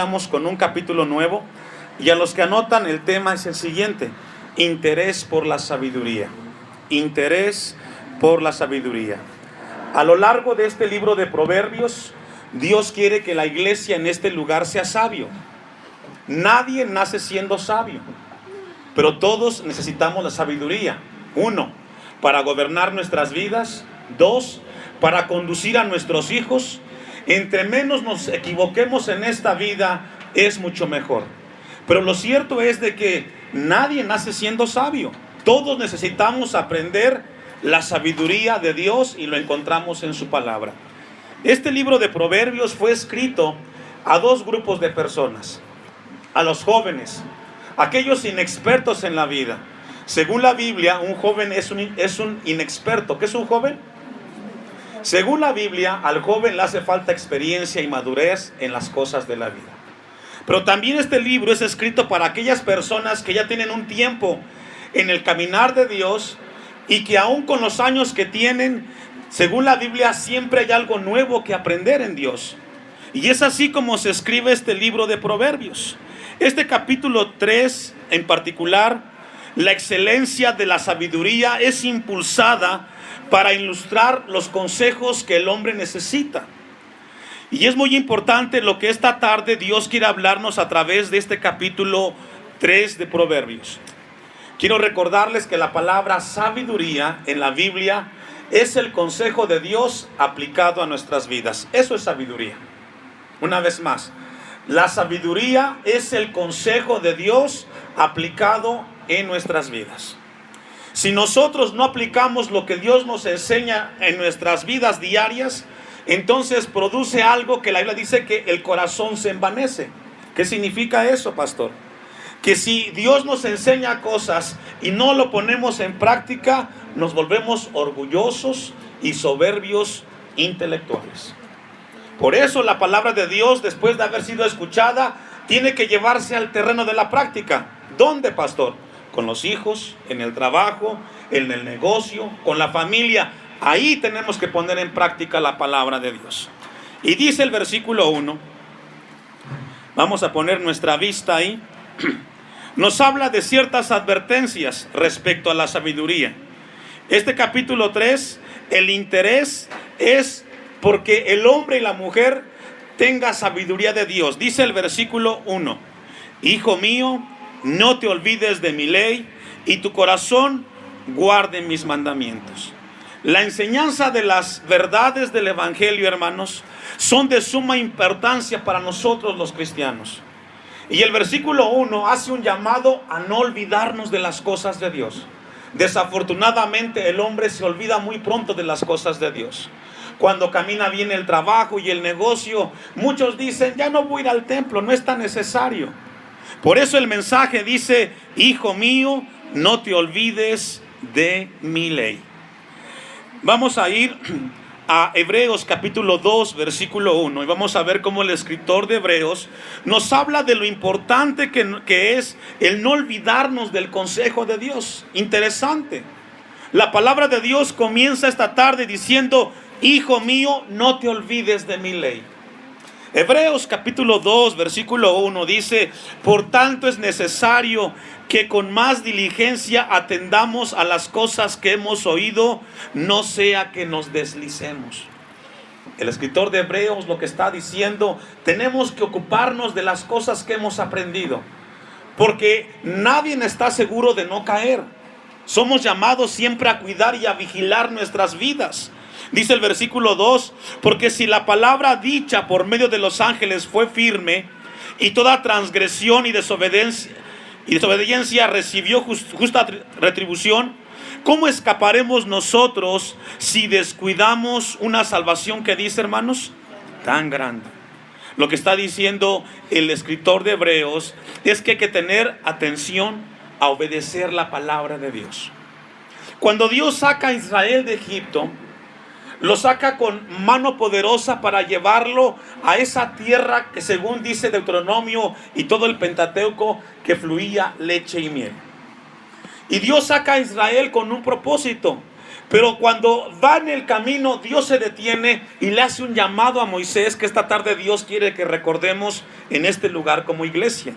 iniciamos con un capítulo nuevo y a los que anotan el tema es el siguiente: interés por la sabiduría. Interés por la sabiduría. A lo largo de este libro de Proverbios, Dios quiere que la iglesia en este lugar sea sabio. Nadie nace siendo sabio, pero todos necesitamos la sabiduría. 1, para gobernar nuestras vidas. 2, para conducir a nuestros hijos. Entre menos nos equivoquemos en esta vida, es mucho mejor. Pero lo cierto es de que nadie nace siendo sabio. Todos necesitamos aprender la sabiduría de Dios y lo encontramos en su palabra. Este libro de Proverbios fue escrito a dos grupos de personas: a los jóvenes, aquellos inexpertos en la vida. Según la Biblia, un joven es un inexperto. ¿Qué es un joven? Según la Biblia, al joven le hace falta experiencia y madurez en las cosas de la vida. Pero también este libro es escrito para aquellas personas que ya tienen un tiempo en el caminar de Dios y que aún con los años que tienen, según la Biblia, siempre hay algo nuevo que aprender en Dios. Y es así como se escribe este libro de Proverbios. Este capítulo 3 en particular, la excelencia de la sabiduría es impulsada para ilustrar los consejos que el hombre necesita. Y es muy importante lo que esta tarde Dios quiere hablarnos a través de este capítulo 3 de Proverbios. Quiero recordarles que la palabra sabiduría en la Biblia es el consejo de Dios aplicado a nuestras vidas. Eso es sabiduría. Una vez más, la sabiduría es el consejo de Dios aplicado en nuestras vidas. Si nosotros no aplicamos lo que Dios nos enseña en nuestras vidas diarias, entonces produce algo que la Biblia dice que el corazón se envanece. ¿Qué significa eso, pastor? Que si Dios nos enseña cosas y no lo ponemos en práctica, nos volvemos orgullosos y soberbios intelectuales. Por eso la palabra de Dios, después de haber sido escuchada, tiene que llevarse al terreno de la práctica. ¿Dónde, pastor? Con los hijos, en el trabajo, en el negocio, con la familia. Ahí tenemos que poner en práctica la palabra de Dios. Y dice el versículo 1, vamos a poner nuestra vista ahí, nos habla de ciertas advertencias respecto a la sabiduría. Este capítulo 3, el interés es porque el hombre y la mujer tenga sabiduría de Dios. Dice el versículo 1, hijo mío, no te olvides de mi ley y tu corazón guarde mis mandamientos. La enseñanza de las verdades del evangelio, hermanos, son de suma importancia para nosotros los cristianos. Y el versículo 1 hace un llamado a no olvidarnos de las cosas de Dios. Desafortunadamente el hombre se olvida muy pronto de las cosas de Dios. Cuando camina bien el trabajo y el negocio, muchos dicen, ya no voy a ir al templo, no es tan necesario. Por eso el mensaje dice, hijo mío, no te olvides de mi ley. Vamos a ir a Hebreos capítulo 2, versículo 1, y vamos a ver cómo el escritor de Hebreos nos habla de lo importante que es el no olvidarnos del consejo de Dios. Interesante. La palabra de Dios comienza esta tarde diciendo, hijo mío, no te olvides de mi ley. Hebreos capítulo 2, versículo 1 dice, por tanto es necesario que con más diligencia atendamos a las cosas que hemos oído, no sea que nos deslicemos. El escritor de Hebreos lo que está diciendo, tenemos que ocuparnos de las cosas que hemos aprendido, porque nadie está seguro de no caer. Somos llamados siempre a cuidar y a vigilar nuestras vidas. Dice el versículo 2, porque si la palabra dicha por medio de los ángeles fue firme, y toda transgresión y desobediencia recibió justa retribución, ¿cómo escaparemos nosotros si descuidamos una salvación que dice, hermanos, tan grande? Lo que está diciendo el escritor de Hebreos es que hay que tener atención a obedecer la palabra de Dios. Cuando Dios saca a Israel de Egipto, lo saca con mano poderosa para llevarlo a esa tierra que, según dice Deuteronomio y todo el Pentateuco, que fluía leche y miel. Y Dios saca a Israel con un propósito, Pero cuando va en el camino, Dios se detiene y le hace un llamado a Moisés que esta tarde Dios quiere que recordemos en este lugar como iglesia.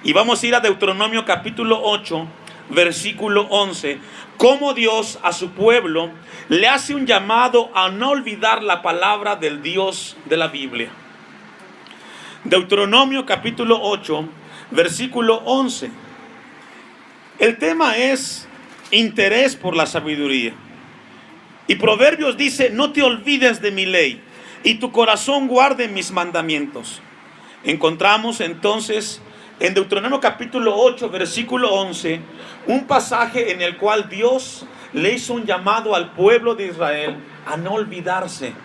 Y vamos a ir a Deuteronomio capítulo 8, versículo 11. Cómo Dios a su pueblo le hace un llamado a no olvidar la palabra del Dios de la Biblia. Deuteronomio capítulo 8, versículo 11. El tema es interés por la sabiduría. Y Proverbios dice: no te olvides de mi ley, y tu corazón guarde mis mandamientos. Encontramos entonces en Deuteronomio capítulo 8, versículo 11, un pasaje en el cual Dios le hizo un llamado al pueblo de Israel a no olvidarse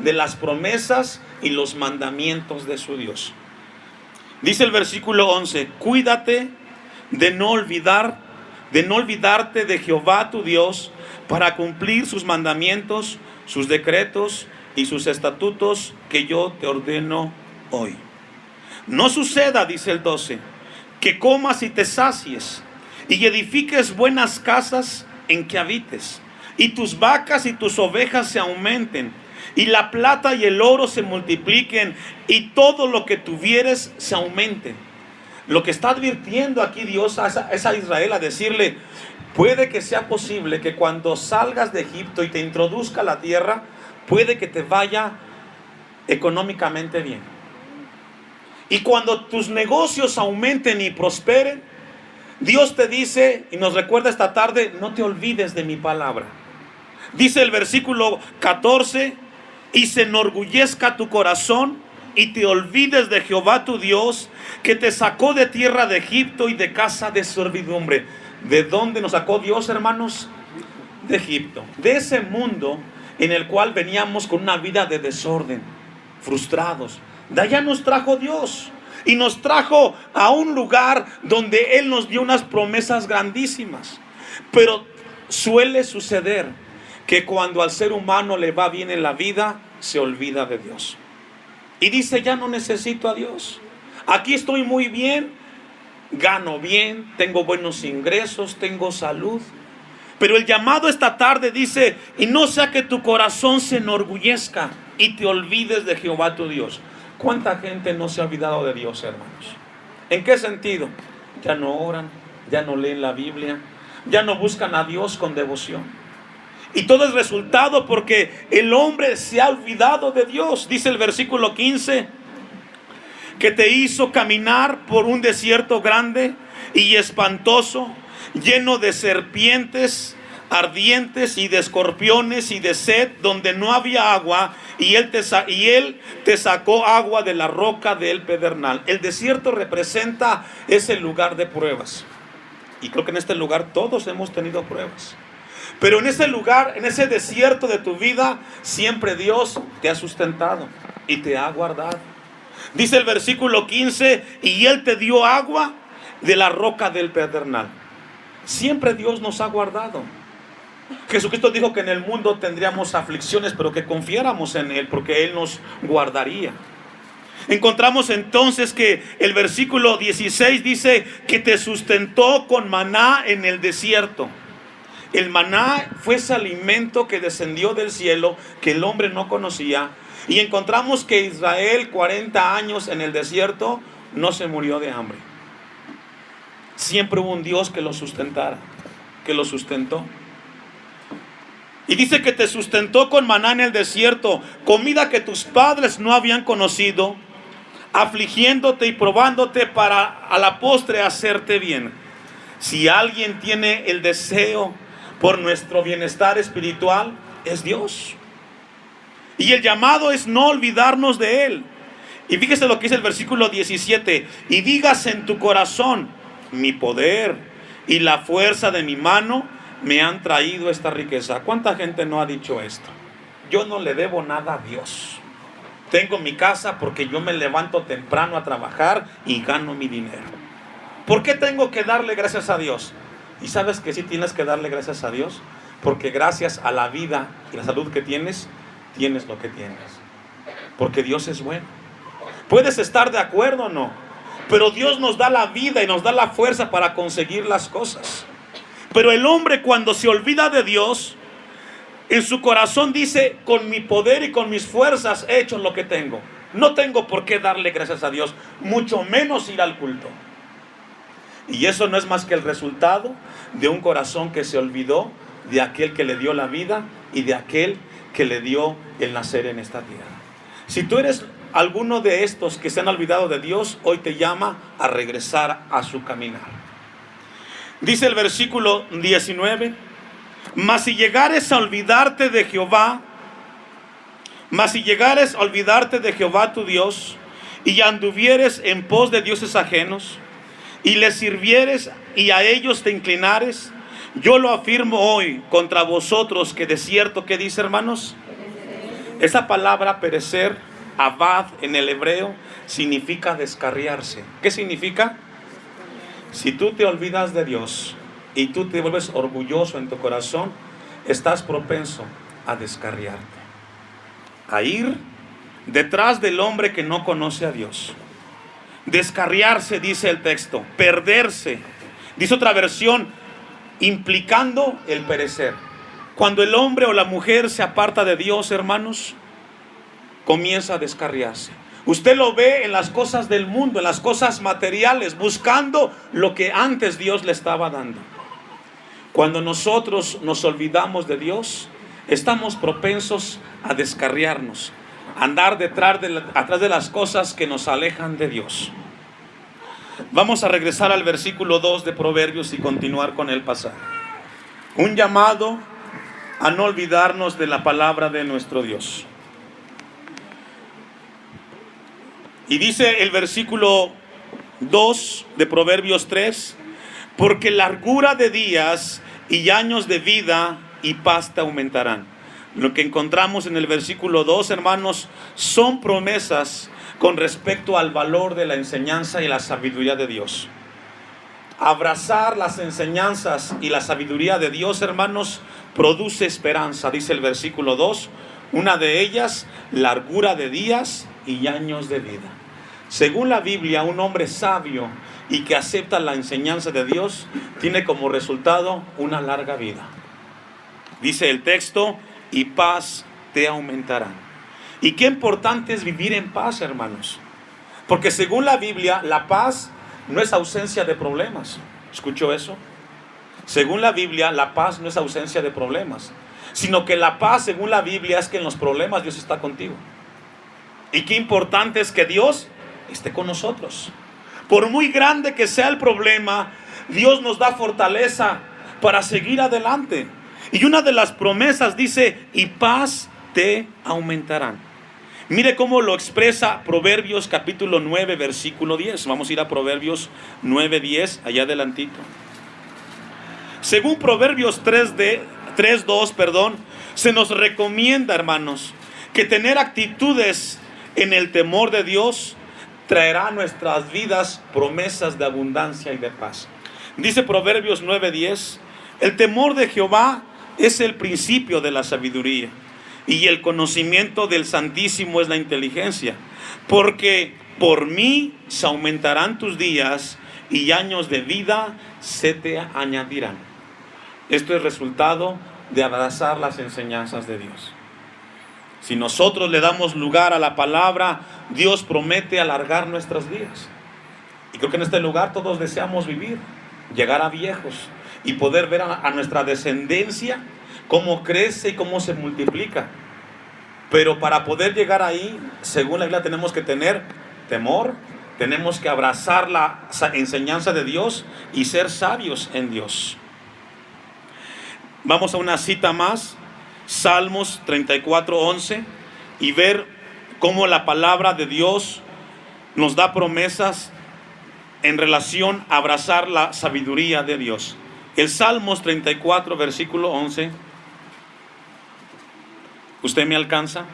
de las promesas y los mandamientos de su Dios. Dice el versículo 11: cuídate de no olvidarte de Jehová tu Dios, para cumplir sus mandamientos, sus decretos y sus estatutos que yo te ordeno hoy. No suceda, dice el 12, que comas y te sacies, y edifiques buenas casas en que habites, y tus vacas y tus ovejas se aumenten, y la plata y el oro se multipliquen, y todo lo que tuvieres se aumente. Lo que está advirtiendo aquí Dios es a Israel, a decirle: puede que sea posible que cuando salgas de Egipto y te introduzca a la tierra, puede que te vaya económicamente bien. Y cuando tus negocios aumenten y prosperen, Dios te dice y nos recuerda esta tarde: no te olvides de mi palabra. Dice el versículo 14: y se enorgullezca tu corazón y te olvides de Jehová tu Dios, que te sacó de tierra de Egipto y de casa de servidumbre. ¿De dónde nos sacó Dios, hermanos? De Egipto, de ese mundo en el cual veníamos con una vida de desorden, frustrados. De allá nos trajo Dios y nos trajo a un lugar donde Él nos dio unas promesas grandísimas. Pero suele suceder que cuando al ser humano le va bien en la vida, se olvida de Dios y dice: ya no necesito a Dios, aquí estoy muy bien, gano bien, tengo buenos ingresos, tengo salud. Pero el llamado esta tarde dice: y no sea que tu corazón se enorgullezca y te olvides de Jehová tu Dios. ¿Cuánta gente no se ha olvidado de Dios, hermanos? ¿En qué sentido? Ya no oran, ya no leen la Biblia, ya no buscan a Dios con devoción. Y todo es resultado porque el hombre se ha olvidado de Dios. Dice el versículo 15: que te hizo caminar por un desierto grande y espantoso, lleno de serpientes ardientes y de escorpiones y de sed, donde no había agua, y él te sacó agua de la roca del pedernal. El desierto representa ese lugar de pruebas, y creo que en este lugar todos hemos tenido pruebas. Pero en ese lugar, en ese desierto de tu vida, siempre Dios te ha sustentado y te ha guardado. Dice el versículo 15: y Él te dio agua de la roca del pedernal. Siempre Dios nos ha guardado. Jesucristo dijo que en el mundo tendríamos aflicciones, pero que confiáramos en Él, porque Él nos guardaría. Encontramos entonces que el versículo 16 dice que te sustentó con maná en el desierto. El maná fue ese alimento que descendió del cielo, que el hombre no conocía. Y encontramos que Israel, 40 años en el desierto, no se murió de hambre. Siempre hubo un Dios que lo sustentara, que lo sustentó. Y dice que te sustentó con maná en el desierto, comida que tus padres no habían conocido, afligiéndote y probándote para a la postre hacerte bien. Si alguien tiene el deseo por nuestro bienestar espiritual, es Dios. Y el llamado es no olvidarnos de Él. Y fíjese lo que dice el versículo 17: y digas en tu corazón: mi poder y la fuerza de mi mano me han traído esta riqueza. ¿Cuánta gente no ha dicho esto? Yo no le debo nada a Dios. Tengo mi casa porque yo me levanto temprano a trabajar y gano mi dinero. ¿Por qué tengo que darle gracias a Dios? Y sabes que sí tienes que darle gracias a Dios, porque gracias a la vida y la salud que tienes, tienes lo que tienes. Porque Dios es bueno. Puedes estar de acuerdo o no, pero Dios nos da la vida y nos da la fuerza para conseguir las cosas. Pero el hombre, cuando se olvida de Dios, en su corazón dice: con mi poder y con mis fuerzas he hecho lo que tengo. No tengo por qué darle gracias a Dios, mucho menos ir al culto. Y eso no es más que el resultado de un corazón que se olvidó de aquel que le dio la vida y de aquel que le dio el nacer en esta tierra. Si tú eres alguno de estos que se han olvidado de Dios, hoy te llama a regresar a su caminar. Dice el versículo 19: mas si llegares a olvidarte de Jehová, tu Dios, y anduvieres en pos de dioses ajenos, y les sirvieres y a ellos te inclinares, yo lo afirmo hoy contra vosotros que de cierto, ¿qué dice, hermanos? Esa palabra perecer, abad en el hebreo, significa descarriarse. ¿Qué significa? Si tú te olvidas de Dios y tú te vuelves orgulloso en tu corazón, estás propenso a descarriarte, a ir detrás del hombre que no conoce a Dios. Descarriarse, dice el texto, perderse. Dice otra versión, implicando el perecer. Cuando el hombre o la mujer se aparta de Dios, hermanos, comienza a descarriarse. Usted lo ve en las cosas del mundo, en las cosas materiales, buscando lo que antes Dios le estaba dando. Cuando nosotros nos olvidamos de Dios, estamos propensos a descarriarnos, a andar atrás de las cosas que nos alejan de Dios. Vamos a regresar al versículo 2 de Proverbios y continuar con el pasaje. Un llamado a no olvidarnos de la palabra de nuestro Dios. Y dice el versículo 2 de Proverbios 3: porque largura de días y años de vida y paz te aumentarán. Lo que encontramos en el versículo 2, hermanos, son promesas con respecto al valor de la enseñanza y la sabiduría de Dios. Abrazar las enseñanzas y la sabiduría de Dios, hermanos, produce esperanza, dice el versículo 2. Una de ellas, largura de días y años de vida. Según la Biblia, un hombre sabio y que acepta la enseñanza de Dios tiene como resultado una larga vida. Dice el texto: y paz te aumentará. Y qué importante es vivir en paz, hermanos, porque según la Biblia, la paz no es ausencia de problemas. ¿Escuchó eso? Según la Biblia, la paz no es ausencia de problemas, sino que la paz, según la Biblia, es que en los problemas Dios está contigo. Y qué importante es que Dios esté con nosotros. Por muy grande que sea el problema, Dios nos da fortaleza para seguir adelante. Y una de las promesas dice: y paz te aumentarán. Mire cómo lo expresa Proverbios capítulo 9, versículo 10. Vamos a ir a Proverbios 9, 10, allá adelantito. Según Proverbios 3:2, se nos recomienda, hermanos, que tener actitudes en el temor de Dios traerá a nuestras vidas promesas de abundancia y de paz. Dice Proverbios 9:10: el temor de Jehová es el principio de la sabiduría, y el conocimiento del Santísimo es la inteligencia. Porque por mí se aumentarán tus días, y años de vida se te añadirán. Esto es resultado de abrazar las enseñanzas de Dios. Si nosotros le damos lugar a la palabra, Dios promete alargar nuestros días. Y creo que en este lugar todos deseamos vivir, llegar a viejos y poder ver a nuestra descendencia cómo crece y cómo se multiplica. Pero para poder llegar ahí, según la Biblia, tenemos que tener temor, tenemos que abrazar la enseñanza de Dios y ser sabios en Dios. Vamos a una cita más, Salmos 34:11, y ver cómo la palabra de Dios nos da promesas en relación a abrazar la sabiduría de Dios. El Salmos 34, versículo 11. ¿Usted me alcanza?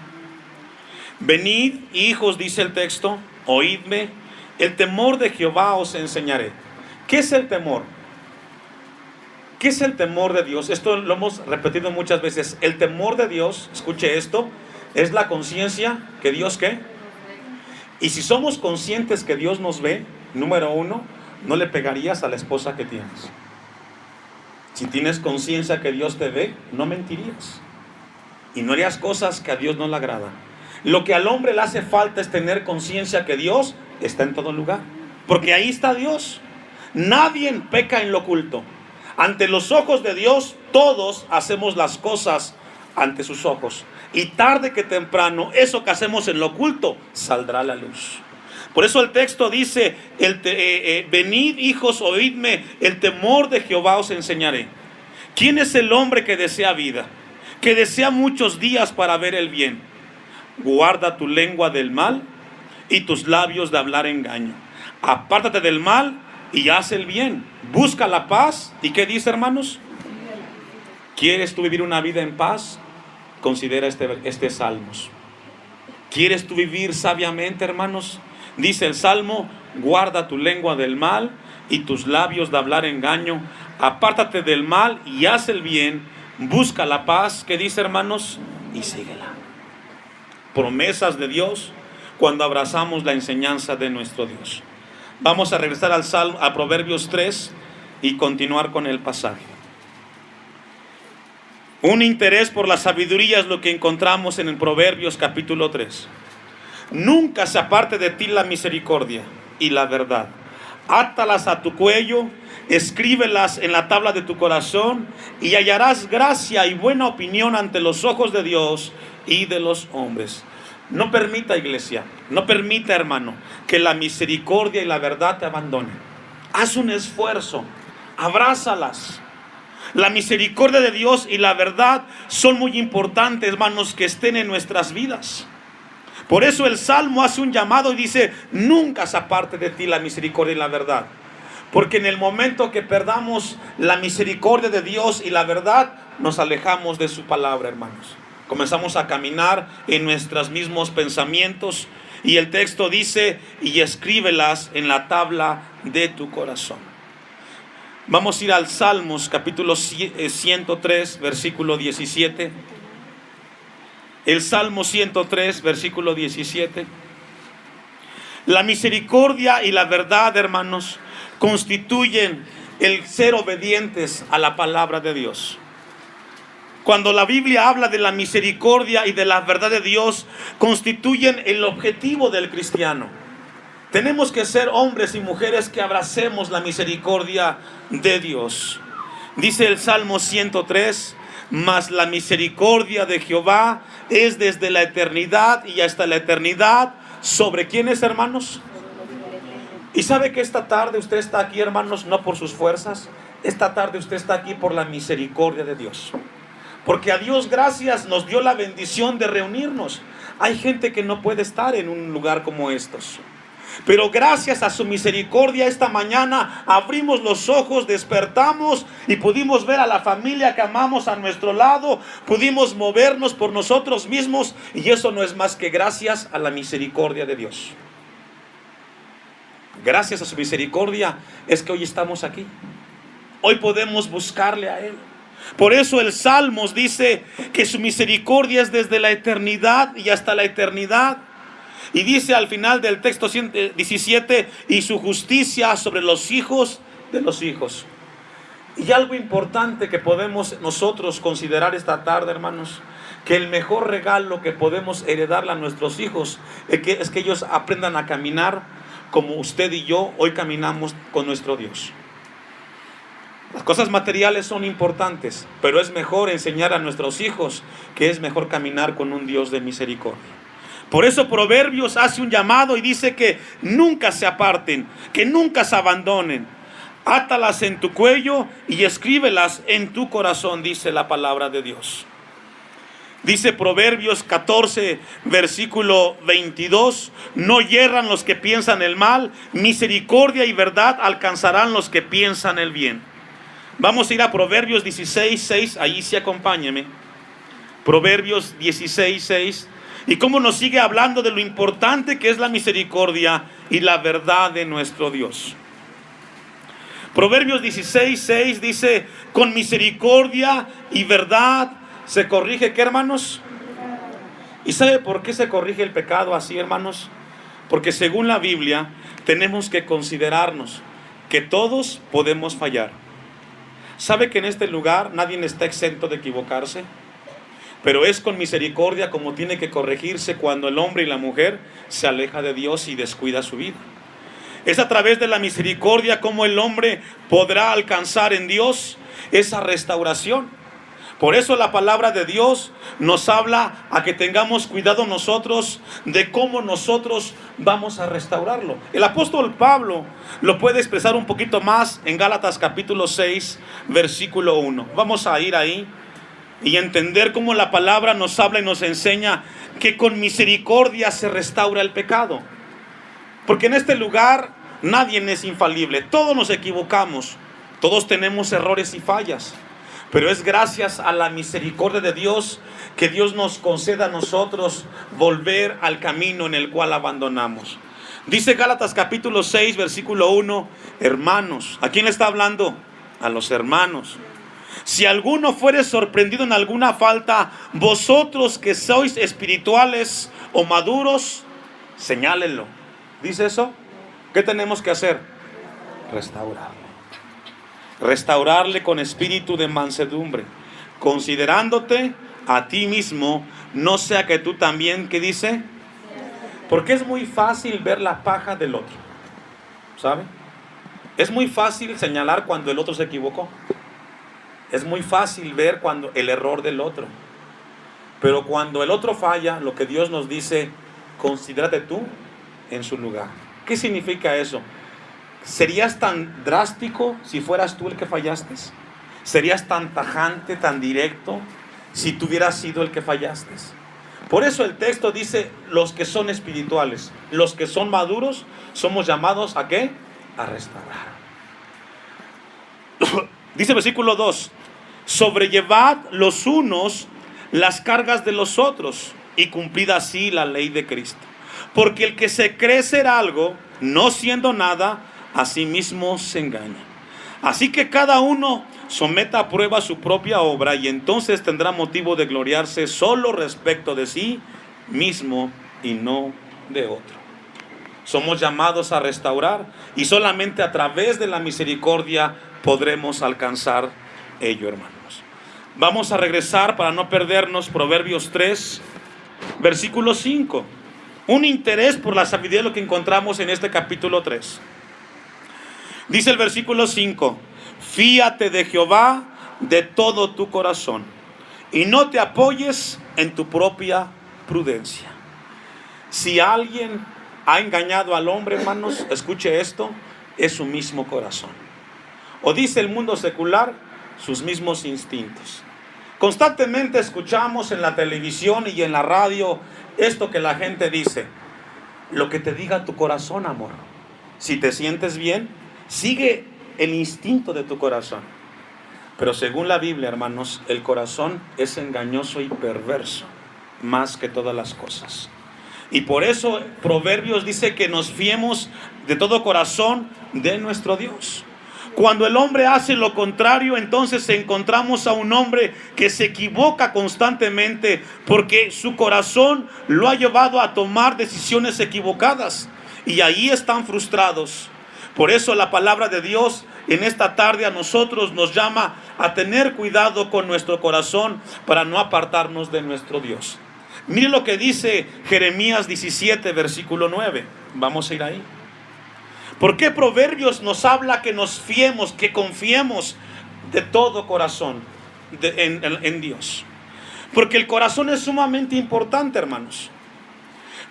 Venid, hijos, dice el texto, oídme, el temor de Jehová os enseñaré. ¿Qué es el temor? ¿Qué es el temor de Dios? Esto lo hemos repetido muchas veces. El temor de Dios, escuche esto, es la conciencia que Dios ¿qué? Y si somos conscientes que Dios nos ve, número uno, no le pegarías a la esposa que tienes. Si tienes conciencia que Dios te ve, no mentirías. Y no harías cosas que a Dios no le agradan. Lo que al hombre le hace falta es tener conciencia que Dios está en todo lugar. Porque ahí está Dios. Nadie peca en lo oculto. Ante los ojos de Dios, todos hacemos las cosas ante sus ojos. Y tarde que temprano, eso que hacemos en lo oculto saldrá a la luz. Por eso el texto dice, venid hijos, oídme, el temor de Jehová os enseñaré. ¿Quién es el hombre que desea vida? Que desea muchos días para ver el bien. Guarda tu lengua del mal y tus labios de hablar engaño. Apártate del mal y haz el bien. Busca la paz. ¿Y qué dice, hermanos? ¿Quieres tú vivir una vida en paz? Considera este Salmos. ¿Quieres tú vivir sabiamente, hermanos? Dice el Salmo, guarda tu lengua del mal y tus labios de hablar engaño. Apártate del mal y haz el bien. Busca la paz, ¿qué dice, hermanos? Y síguela. Promesas de Dios cuando abrazamos la enseñanza de nuestro Dios. Vamos a regresar al Salmo, a Proverbios 3 y continuar con el pasaje. Un interés por la sabiduría es lo que encontramos en el Proverbios capítulo 3. Nunca se aparte de ti la misericordia y la verdad. Átalas a tu cuello, escríbelas en la tabla de tu corazón, y hallarás gracia y buena opinión ante los ojos de Dios y de los hombres. No permita, iglesia, no permita, hermano, que la misericordia y la verdad te abandonen. Haz un esfuerzo, abrázalas. La misericordia de Dios y la verdad son muy importantes, hermanos, que estén en nuestras vidas. Por eso el Salmo hace un llamado y dice, nunca se aparte de ti la misericordia y la verdad. Porque en el momento que perdamos la misericordia de Dios y la verdad, nos alejamos de su palabra, hermanos. Comenzamos a caminar en nuestros mismos pensamientos. Y el texto dice, y escríbelas en la tabla de tu corazón. Vamos a ir al Salmos capítulo 103, versículo 17. El Salmo 103, versículo 17. La misericordia y la verdad, hermanos, constituyen el ser obedientes a la palabra de Dios. Cuando la Biblia habla de la misericordia y de la verdad de Dios, constituyen el objetivo del cristiano. Tenemos que ser hombres y mujeres que abracemos la misericordia de Dios. Dice el Salmo 103, mas la misericordia de Jehová es desde la eternidad y hasta la eternidad. ¿Sobre quiénes, hermanos? Y sabe que esta tarde usted está aquí, hermanos, no por sus fuerzas. Esta tarde usted está aquí por la misericordia de Dios. Porque a Dios gracias nos dio la bendición de reunirnos. Hay gente que no puede estar en un lugar como estos. Pero gracias a su misericordia esta mañana abrimos los ojos, despertamos y pudimos ver a la familia que amamos a nuestro lado. Pudimos movernos por nosotros mismos, y eso no es más que gracias a la misericordia de Dios. Gracias a su misericordia es que hoy estamos aquí. Hoy podemos buscarle a Él. Por eso el Salmos dice que su misericordia es desde la eternidad y hasta la eternidad. Y dice al final del texto 17, y su justicia sobre los hijos de los hijos. Y algo importante que podemos nosotros considerar esta tarde, hermanos, que el mejor regalo que podemos heredarle a nuestros hijos es que ellos aprendan a caminar como usted y yo hoy caminamos con nuestro Dios. Las cosas materiales son importantes, pero es mejor enseñar a nuestros hijos que es mejor caminar con un Dios de misericordia. Por eso Proverbios hace un llamado y dice que nunca se aparten, que nunca se abandonen. Átalas en tu cuello y escríbelas en tu corazón, dice la palabra de Dios. Dice Proverbios 14, versículo 22, no yerran los que piensan el mal, misericordia y verdad alcanzarán los que piensan el bien. Vamos a ir a Proverbios 16, 6, ahí sí acompáñeme. Proverbios 16, 6. Y cómo nos sigue hablando de lo importante que es la misericordia y la verdad de nuestro Dios. Proverbios 16, 6 dice, con misericordia y verdad se corrige, ¿qué, hermanos? ¿Y sabe por qué se corrige el pecado así, hermanos? Porque según la Biblia tenemos que considerarnos que todos podemos fallar. ¿Sabe que en este lugar nadie está exento de equivocarse? Pero es con misericordia como tiene que corregirse cuando el hombre y la mujer se aleja de Dios y descuida su vida. Es a través de la misericordia como el hombre podrá alcanzar en Dios esa restauración. Por eso la palabra de Dios nos habla a que tengamos cuidado nosotros de cómo nosotros vamos a restaurarlo. El apóstol Pablo lo puede expresar un poquito más en Gálatas capítulo 6, versículo 1. Vamos a ir ahí y entender cómo la palabra nos habla y nos enseña que con misericordia se restaura el pecado. Porque en este lugar nadie es infalible, todos nos equivocamos, todos tenemos errores y fallas. Pero es gracias a la misericordia de Dios que Dios nos conceda a nosotros volver al camino en el cual abandonamos. Dice Gálatas capítulo 6, versículo 1, hermanos, ¿a quién le está hablando? A los hermanos. Si alguno fuere sorprendido en alguna falta, vosotros que sois espirituales o maduros, señálenlo. ¿Dice eso? ¿Qué tenemos que hacer? Restaurarle con espíritu de mansedumbre, considerándote a ti mismo, no sea que tú también, ¿qué dice? Porque es muy fácil ver la paja del otro, ¿sabe? Es muy fácil señalar cuando el otro se equivocó. Es muy fácil ver cuando el error del otro. Pero cuando el otro falla, lo que Dios nos dice, considérate tú en su lugar. ¿Qué significa eso? ¿Serías tan drástico si fueras tú el que fallaste? ¿Serías tan tajante, tan directo si tú hubieras sido el que fallaste? Por eso el texto dice, los que son espirituales, los que son maduros, somos llamados ¿a qué? A restaurar. Dice el versículo 2, sobrellevad los unos las cargas de los otros y cumplid así la ley de Cristo. Porque el que se cree ser algo, no siendo nada, a sí mismo se engaña. Así que cada uno someta a prueba su propia obra y entonces tendrá motivo de gloriarse solo respecto de sí mismo y no de otro. Somos llamados a restaurar y solamente a través de la misericordia podremos alcanzar ello, hermanos. Vamos a regresar para no perdernos Proverbios 3, versículo 5. Un interés por la sabiduría, lo que encontramos en este capítulo 3. Dice el versículo 5, fíate de Jehová de todo tu corazón y no te apoyes en tu propia prudencia. Si alguien ha engañado al hombre, hermanos, escuche esto, es su mismo corazón. O dice el mundo secular, sus mismos instintos. Constantemente escuchamos en la televisión y en la radio esto que la gente dice, lo que te diga tu corazón, amor. Si te sientes bien, sigue el instinto de tu corazón. Pero según la Biblia, hermanos, el corazón es engañoso y perverso más que todas las cosas. Y por eso Proverbios dice que nos fiemos de todo corazón de nuestro Dios. Cuando el hombre hace lo contrario, entonces encontramos a un hombre que se equivoca constantemente porque su corazón lo ha llevado a tomar decisiones equivocadas y ahí están frustrados. Por eso la palabra de Dios en esta tarde a nosotros nos llama a tener cuidado con nuestro corazón para no apartarnos de nuestro Dios. Mire lo que dice Jeremías 17, versículo 9. Vamos a ir ahí. ¿Por qué Proverbios nos habla que nos fiemos, que confiemos de todo corazón en Dios? Porque el corazón es sumamente importante, hermanos.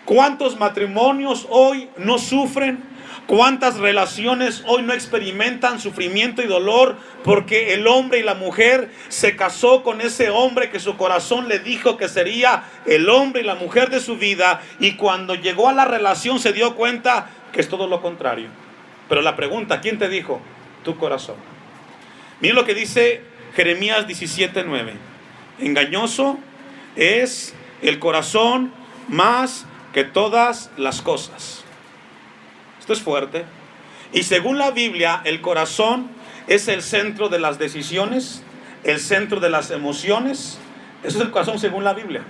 ¿Cuántos matrimonios hoy no sufren? ¿Cuántas relaciones hoy no experimentan sufrimiento y dolor? Porque el hombre y la mujer se casó con ese hombre que su corazón le dijo que sería el hombre y la mujer de su vida. Y cuando llegó a la relación se dio cuenta que es todo lo contrario. Pero la pregunta, ¿quién te dijo? Tu corazón. Miren lo que dice Jeremías 17:9. Engañoso es el corazón más que todas las cosas. Esto es fuerte. Y según la Biblia, el corazón es el centro de las decisiones, el centro de las emociones. Eso es el corazón según la Biblia.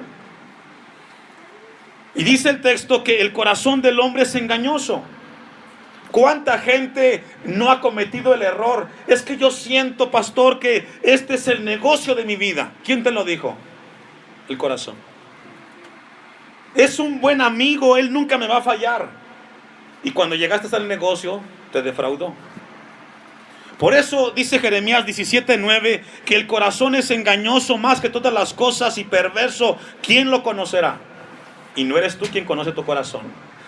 Y dice el texto que el corazón del hombre es engañoso. ¿Cuánta gente no ha cometido el error? Es que yo siento, pastor, que este es el negocio de mi vida. ¿Quién te lo dijo? El corazón. Es un buen amigo, él nunca me va a fallar. Y cuando llegaste al negocio, te defraudó. Por eso dice Jeremías 17:9 que el corazón es engañoso más que todas las cosas y perverso. ¿Quién lo conocerá? Y no eres tú quien conoce tu corazón.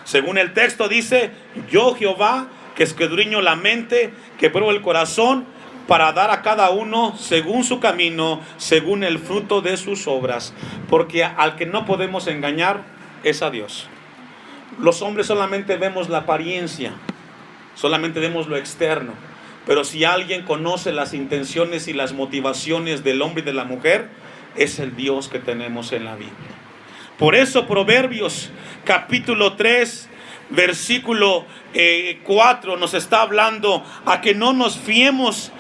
Según el texto dice: yo Jehová, que escudriño la mente, que pruebo el corazón, para dar a cada uno según su camino, según el fruto de sus obras. Porque al que no podemos engañar es a Dios. Los hombres solamente vemos la apariencia, solamente vemos lo externo. Pero si alguien conoce las intenciones y las motivaciones del hombre y de la mujer, es el Dios que tenemos en la Biblia. Por eso Proverbios capítulo 3, versículo 4 nos está hablando a que no nos fiemos,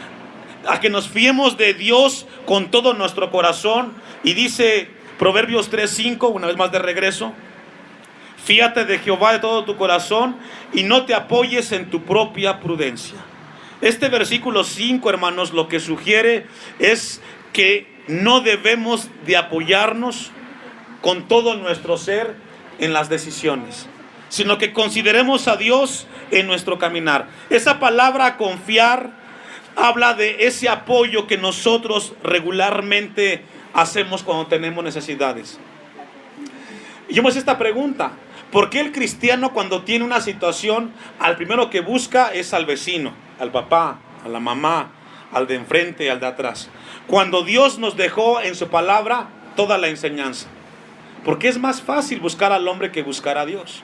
a que nos fiemos de Dios con todo nuestro corazón. Y dice Proverbios 3:5, una vez más de regreso: fíate de Jehová de todo tu corazón y no te apoyes en tu propia prudencia. Este versículo 5, hermanos, lo que sugiere es que no debemos de apoyarnos con todo nuestro ser en las decisiones, sino que consideremos a Dios en nuestro caminar. Esa palabra confiar habla de ese apoyo que nosotros regularmente hacemos cuando tenemos necesidades. Y yo me hice esta pregunta: ¿por qué el cristiano, cuando tiene una situación, al primero que busca es al vecino, al papá, a la mamá, al de enfrente, al de atrás, cuando Dios nos dejó en su palabra toda la enseñanza? Porque es más fácil buscar al hombre que buscar a Dios.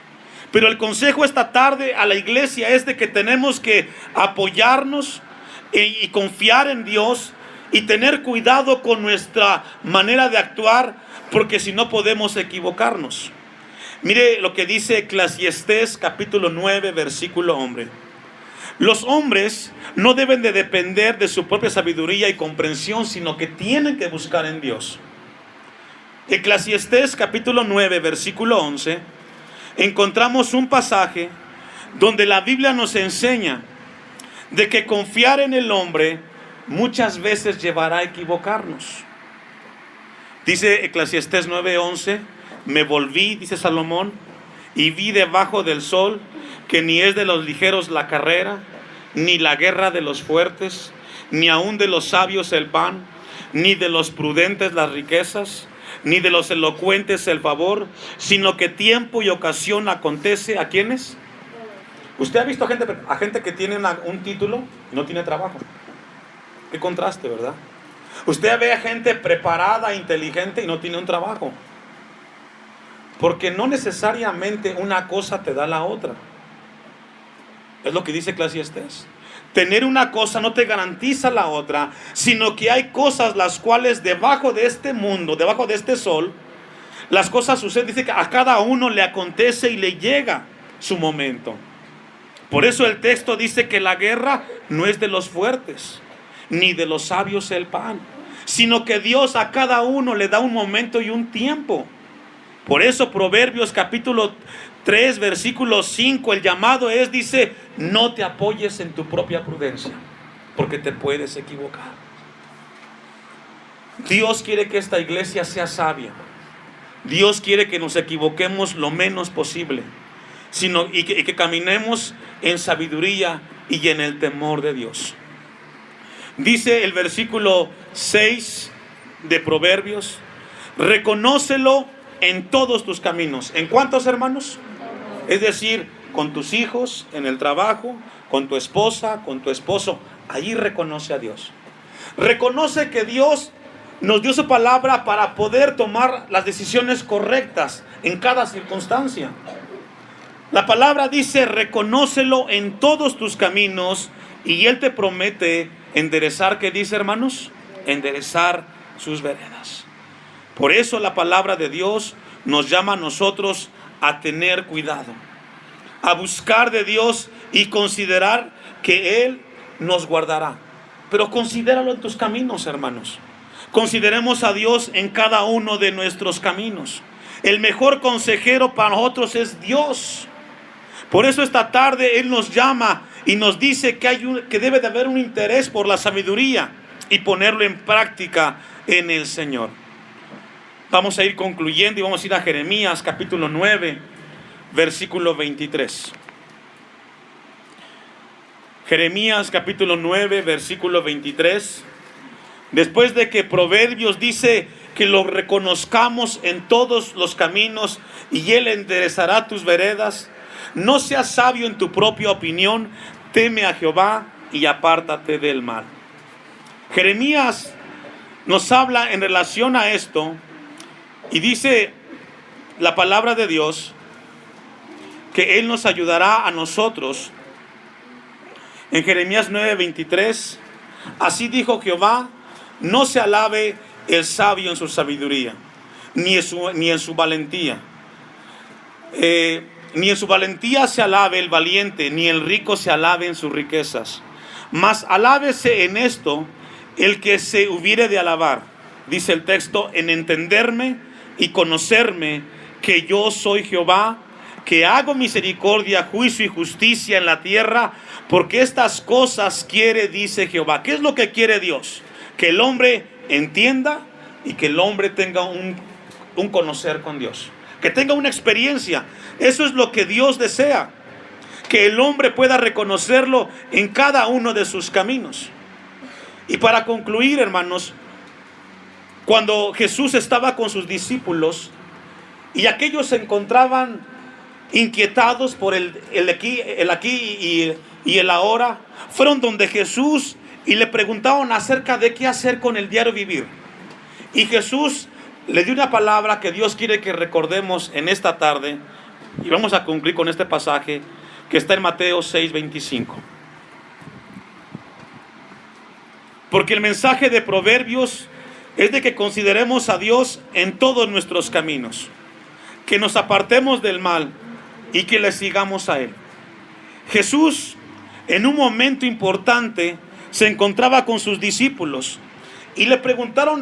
Pero el consejo esta tarde a la iglesia es de que tenemos que apoyarnos y confiar en Dios y tener cuidado con nuestra manera de actuar, porque si no podemos equivocarnos. Mire lo que dice Eclesiastés capítulo 9, versículo 11. Los hombres no deben de depender de su propia sabiduría y comprensión, sino que tienen que buscar en Dios. Eclesiastés capítulo 9, versículo 11, encontramos un pasaje donde la Biblia nos enseña de que confiar en el hombre muchas veces llevará a equivocarnos. Dice Eclesiastés 9:11: me volví, dice Salomón, y vi debajo del sol que ni es de los ligeros la carrera, ni la guerra de los fuertes, ni aun de los sabios el pan, ni de los prudentes las riquezas, ni de los elocuentes el favor, sino que tiempo y ocasión acontece ¿a quiénes? ¿Usted ha visto a gente que tiene un título y no tiene trabajo? Qué contraste, ¿verdad? Usted ve a gente preparada, inteligente y no tiene un trabajo. Porque no necesariamente una cosa te da la otra. Es lo que dice Eclesiastés. Tener una cosa no te garantiza la otra, sino que hay cosas las cuales debajo de este mundo, debajo de este sol, las cosas suceden. Dice que a cada uno le acontece y le llega su momento. Por eso el texto dice que la guerra no es de los fuertes, ni de los sabios el pan, sino que Dios a cada uno le da un momento y un tiempo. Por eso Proverbios capítulo 3, versículo 5, el llamado es, dice: no te apoyes en tu propia prudencia, porque te puedes equivocar. Dios quiere que esta iglesia sea sabia. Dios quiere que nos equivoquemos lo menos posible, y que caminemos en sabiduría y en el temor de Dios. Dice el versículo 6 de Proverbios: reconócelo en todos tus caminos. ¿En cuántos, hermanos? Es decir, con tus hijos, en el trabajo, con tu esposa, con tu esposo. Ahí reconoce a Dios. Reconoce que Dios nos dio su palabra para poder tomar las decisiones correctas en cada circunstancia. La palabra dice: reconócelo en todos tus caminos y Él te promete enderezar. ¿Qué dice, hermanos? Enderezar sus veredas. Por eso la palabra de Dios nos llama a nosotros a tener cuidado, a buscar de Dios y considerar que Él nos guardará. Pero considéralo en tus caminos, hermanos. Consideremos a Dios en cada uno de nuestros caminos. El mejor consejero para nosotros es Dios. Por eso esta tarde Él nos llama y nos dice que debe de haber un interés por la sabiduría y ponerlo en práctica en el Señor. Vamos a ir concluyendo y vamos a ir a Jeremías capítulo 9, versículo 23. Jeremías capítulo 9, versículo 23. Después de que Proverbios dice que lo reconozcamos en todos los caminos y Él enderezará tus veredas. No seas sabio en tu propia opinión, teme a Jehová y apártate del mal. Jeremías nos habla en relación a esto y dice la palabra de Dios que Él nos ayudará a nosotros. En Jeremías 9:23, así dijo Jehová, no se alabe el sabio en su sabiduría, ni en su valentía. Ni en su valentía se alabe el valiente, ni el rico se alabe en sus riquezas. Mas alábese en esto el que se hubiere de alabar, dice el texto, en entenderme y conocerme que yo soy Jehová, que hago misericordia, juicio y justicia en la tierra, porque estas cosas quiere, dice Jehová. ¿Qué es lo que quiere Dios? Que el hombre entienda y que el hombre tenga un conocer con Dios, que tenga una experiencia. Eso es lo que Dios desea, que el hombre pueda reconocerlo en cada uno de sus caminos. Y para concluir, hermanos, cuando Jesús estaba con sus discípulos y aquellos se encontraban inquietados por el aquí y el ahora, fueron donde Jesús y le preguntaron acerca de qué hacer con el diario vivir. Y Jesús le dio una palabra que Dios quiere que recordemos en esta tarde. Y vamos a concluir con este pasaje que está en Mateo 6:25. Porque el mensaje de Proverbios es de que consideremos a Dios en todos nuestros caminos, que nos apartemos del mal y que le sigamos a Él. Jesús, en un momento importante, se encontraba con sus discípulos y le preguntaron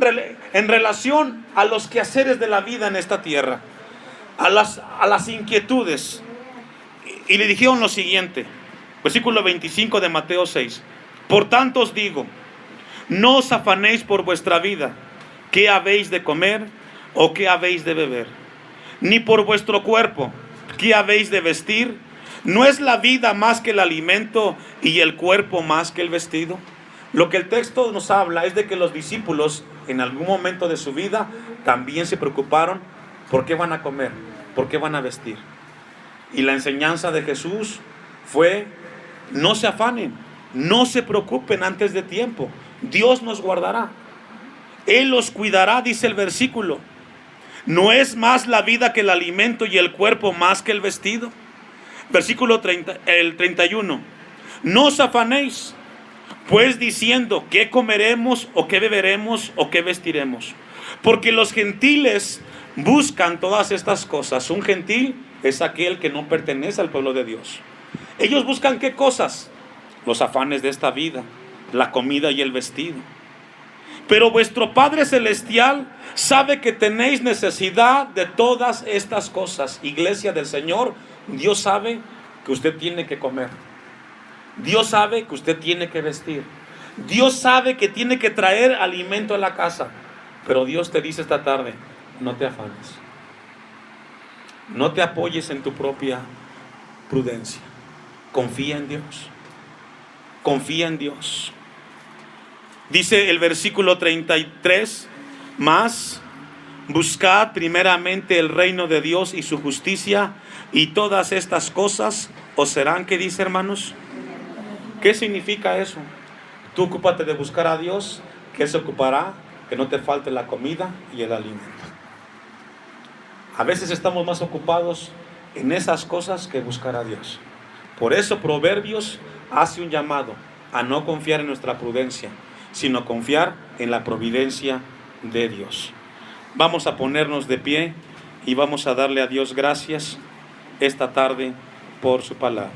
en relación a los quehaceres de la vida en esta tierra, a las inquietudes, y le dijeron lo siguiente, versículo 25 de Mateo 6: por tanto os digo, no os afanéis por vuestra vida, qué habéis de comer o qué habéis de beber, ni por vuestro cuerpo, qué habéis de vestir. ¿No es la vida más que el alimento y el cuerpo más que el vestido? Lo que el texto nos habla es de que los discípulos en algún momento de su vida también se preocuparon por qué van a comer, por qué van a vestir. Y la enseñanza de Jesús fue: no se afanen, no se preocupen antes de tiempo. Dios nos guardará, Él los cuidará, dice el versículo. ¿No es más la vida que el alimento y el cuerpo más que el vestido? Versículo 31. No os afanéis, pues diciendo, ¿qué comeremos o qué beberemos o qué vestiremos? Porque los gentiles buscan todas estas cosas. Un gentil es aquel que no pertenece al pueblo de Dios. Ellos buscan ¿qué cosas? Los afanes de esta vida, la comida y el vestido. Pero vuestro Padre Celestial sabe que tenéis necesidad de todas estas cosas. Iglesia del Señor, Dios sabe que usted tiene que comer. Dios sabe que usted tiene que vestir. Dios sabe que tiene que traer alimento a la casa. Pero Dios te dice esta tarde, no te afanes. No te apoyes en tu propia prudencia. Confía en Dios. Confía en Dios. Dice el versículo 33, más buscad primeramente el reino de Dios y su justicia, y todas estas cosas os serán, ¿qué dice, hermanos? ¿Qué significa eso? Tú ocúpate de buscar a Dios, que Él se ocupará, que no te falte la comida y el alimento. A veces estamos más ocupados en esas cosas que buscar a Dios. Por eso Proverbios hace un llamado a no confiar en nuestra prudencia, sino confiar en la providencia de Dios. Vamos a ponernos de pie y vamos a darle a Dios gracias esta tarde por su palabra.